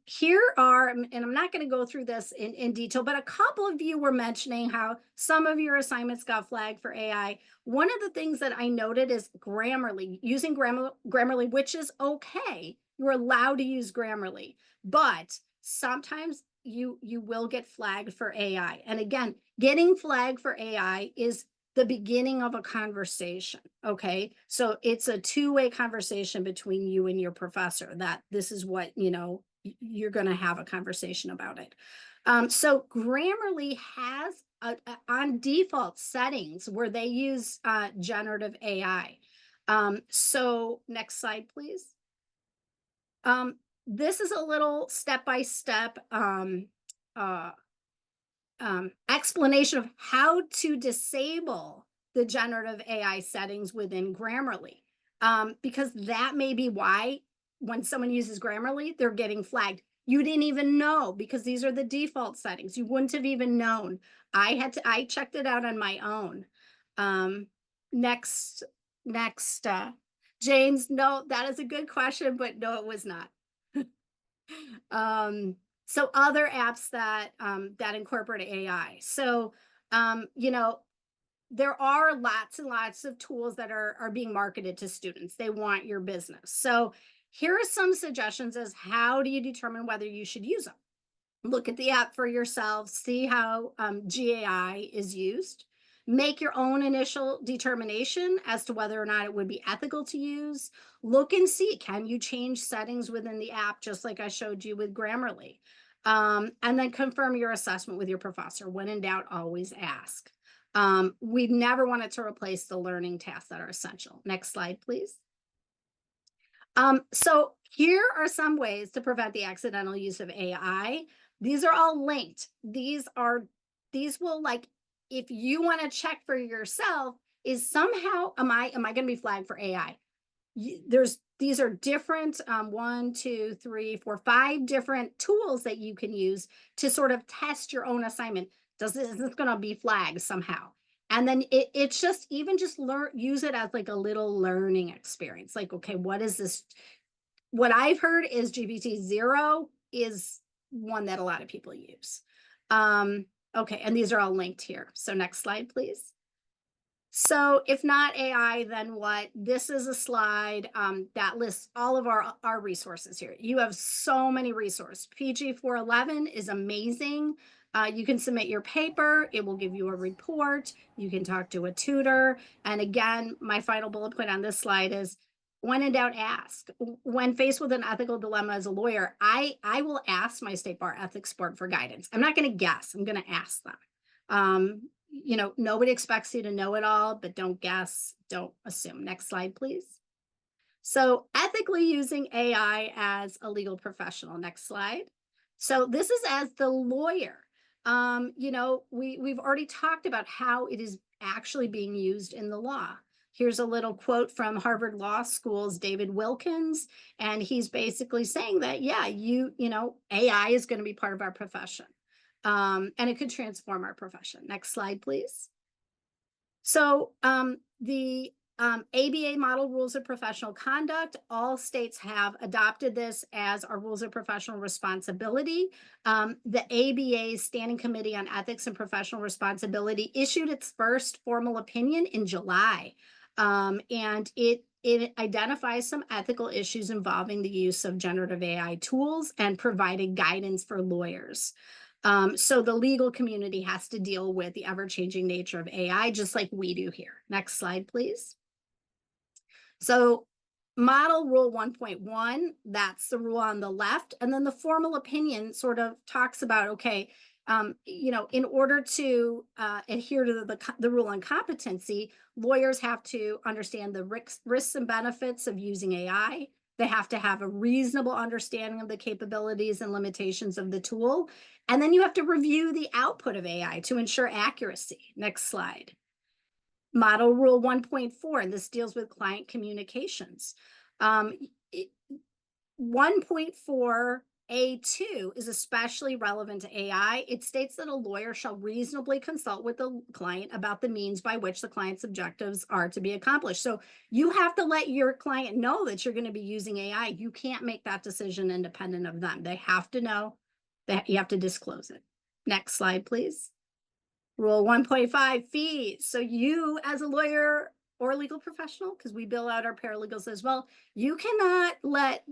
Here are, and I'm not going to go through this in detail, but a couple of you were mentioning how some of your assignments got flagged for AI. One of the things that I noted is Grammarly, using Grammarly, which is okay. You're allowed to use Grammarly, but sometimes you will get flagged for AI. And again, getting flagged for AI is the beginning of a conversation. Okay. So it's a two-way conversation between you and your professor that this is what, you're going to have a conversation about it. So Grammarly has on default settings where they use generative AI. So next slide, please. This is a little step-by-step explanation of how to disable the generative AI settings within Grammarly, because that may be why when someone uses Grammarly, they're getting flagged. You didn't even know because these are the default settings. You wouldn't have even known. I checked it out on my own. Next, James, no, that is a good question, but no, it was not. So other apps that incorporate AI. So there are lots and lots of tools that are being marketed to students. They want your business. So here are some suggestions as how do you determine whether you should use them. Look at the app for yourself, see how GAI is used. Make your own initial determination as to whether or not it would be ethical to use. Look and see, can you change settings within the app, just like I showed you with Grammarly? And then confirm your assessment with your professor. When in doubt, always ask. We never want it to replace the learning tasks that are essential. Next slide, please. So here are some ways to prevent the accidental use of AI. These are all linked. These will, like, if you want to check for yourself, is somehow, am I going to be flagged for AI? These are different, 1, 2, 3, 4, 5 different tools that you can use to sort of test your own assignment. Is this going to be flagged somehow? And then it's just use it as like a little learning experience. Like, okay, what is this? What I've heard is GPT-0 is one that a lot of people use. Okay, and these are all linked here. So next slide, please. So if not AI, then what? This is a slide that lists all of our resources here. You have so many resources. PG 411 is amazing. You can submit your paper. It will give you a report. You can talk to a tutor. And again, my final bullet point on this slide is when in doubt, ask. When faced with an ethical dilemma as a lawyer, I will ask my state bar ethics board for guidance. I'm not going to guess. I'm going to ask them. You know, nobody expects you to know it all, but don't guess, don't assume. Next slide, please. So ethically using AI as a legal professional. Next slide. So this is as the lawyer. You know, we've already talked about how it is actually being used in the law. Here's a little quote from Harvard Law School's David Wilkins, and he's basically saying that, yeah, you know, AI is going to be part of our profession, and it could transform our profession. Next slide, please. So the ABA model rules of professional conduct, all states have adopted this as our rules of professional responsibility. The ABA Standing Committee on Ethics and Professional Responsibility issued its first formal opinion in July. And it identifies some ethical issues involving the use of generative AI tools and provided guidance for lawyers. So the legal community has to deal with the ever-changing nature of AI, just like we do here. Next slide, please. So model rule 1.1, that's the rule on the left. And then the formal opinion sort of talks about, okay, you know, in order to adhere to the rule on competency, lawyers have to understand the risks and benefits of using AI. They have to have a reasonable understanding of the capabilities and limitations of the tool. And then you have to review the output of AI to ensure accuracy. Next slide. Model rule 1.4, and this deals with client communications. 1.4A2 is especially relevant to AI. It states that a lawyer shall reasonably consult with the client about the means by which the client's objectives are to be accomplished. So you have to let your client know that you're going to be using AI. You can't make that decision independent of them. They have to know that you have to disclose it. Next slide, please. Rule 1.5, fees. So you as a lawyer or legal professional, because we bill out our paralegals as well, you cannot let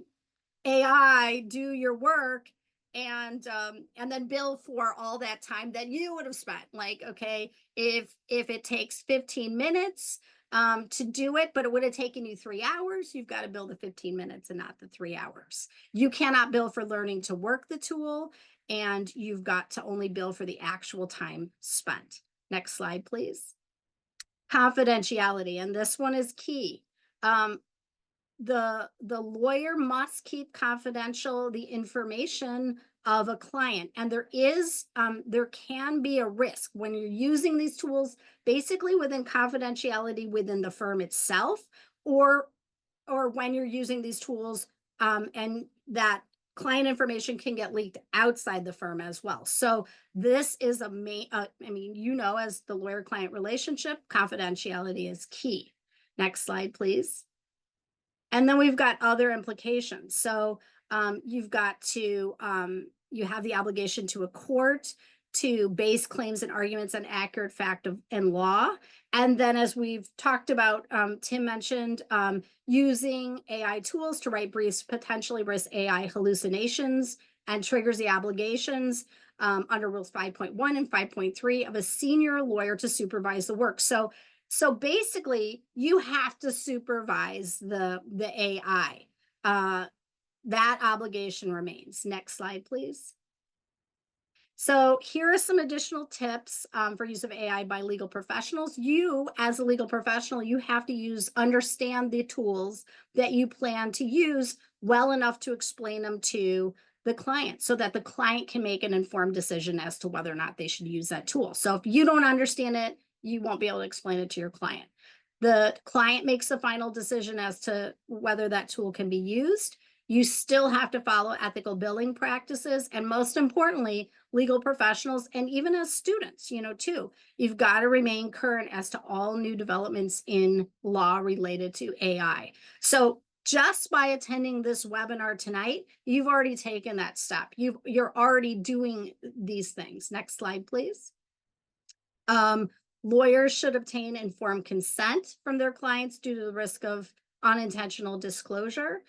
AI do your work and then bill for all that time that you would have spent. Like, okay, if it takes 15 minutes to do it, but it would have taken you 3 hours, you've got to bill the 15 minutes and not the 3 hours. You cannot bill for learning to work the tool, and you've got to only bill for the actual time spent. Next slide, please. Confidentiality, and this one is key. The lawyer must keep confidential the information of a client, and there can be a risk when you're using these tools, basically within confidentiality within the firm itself, or when you're using these tools and that client information can get leaked outside the firm as well. So this is a main, I mean, you know, as the lawyer-client relationship, confidentiality is key. Next slide, please. And then we've got other implications. So you've got to, you have the obligation to a court to base claims and arguments on accurate fact and law. And then, as we've talked about, Tim mentioned using AI tools to write briefs potentially risks AI hallucinations and triggers the obligations under rules 5.1 and 5.3 of a senior lawyer to supervise the work. So basically, you have to supervise the AI. That obligation remains. Next slide, please. So here are some additional tips for use of AI by legal professionals. You, as a legal professional, you have to understand the tools that you plan to use well enough to explain them to the client so that the client can make an informed decision as to whether or not they should use that tool. So if you don't understand it, you won't be able to explain it to your client. The client makes the final decision as to whether that tool can be used. You still have to follow ethical billing practices. And most importantly, legal professionals, and even as students, you know, too, you've got to remain current as to all new developments in law related to AI. So just by attending this webinar tonight, you've already taken that step. You're already doing these things. Next slide, please. Lawyers should obtain informed consent from their clients due to the risk of unintentional disclosure.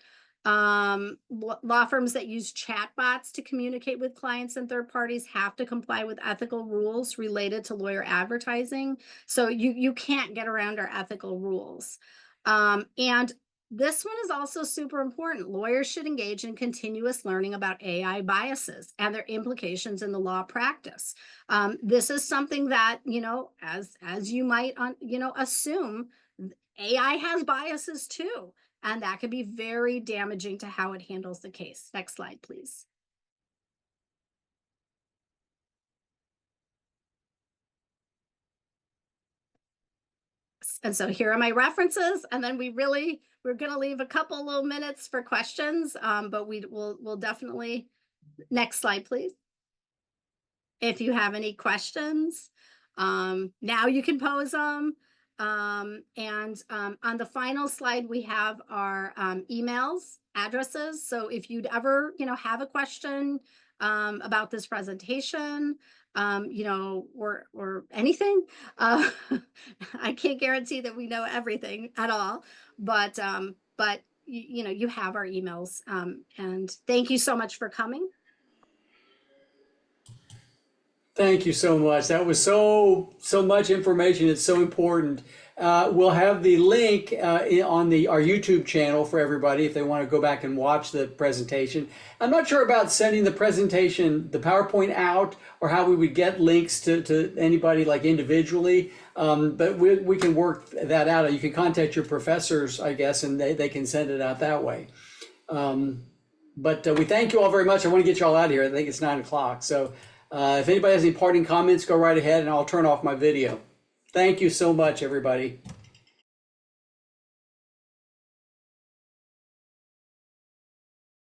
Law firms that use chatbots to communicate with clients and third parties have to comply with ethical rules related to lawyer advertising. So you can't get around our ethical rules. And This one is also super important. Lawyers should engage in continuous learning about AI biases and their implications in the law practice. This is something that, as you might, assume, AI has biases too, and that could be very damaging to how it handles the case. Next slide, please. And so here are my references, and then we're going to leave a couple little minutes for questions, but we'll definitely, next slide, please. If you have any questions, now you can pose them. On the final slide, we have our emails, addresses. So if you'd ever, have a question about this presentation, or anything, I can't guarantee that we know everything at all, but you have our emails. And thank you so much for coming. Thank you so much. That was so much information. It's so important. We'll have the link on our YouTube channel for everybody if they want to go back and watch the presentation. I'm not sure about sending the presentation, the PowerPoint out, or how we would get links to anybody like individually, but we can work that out. You can contact your professors, I guess, and they can send it out that way. But we thank you all very much. I want to get you all out of here. I think it's 9 o'clock. So if anybody has any parting comments, go right ahead and I'll turn off my video. Thank you so much, everybody.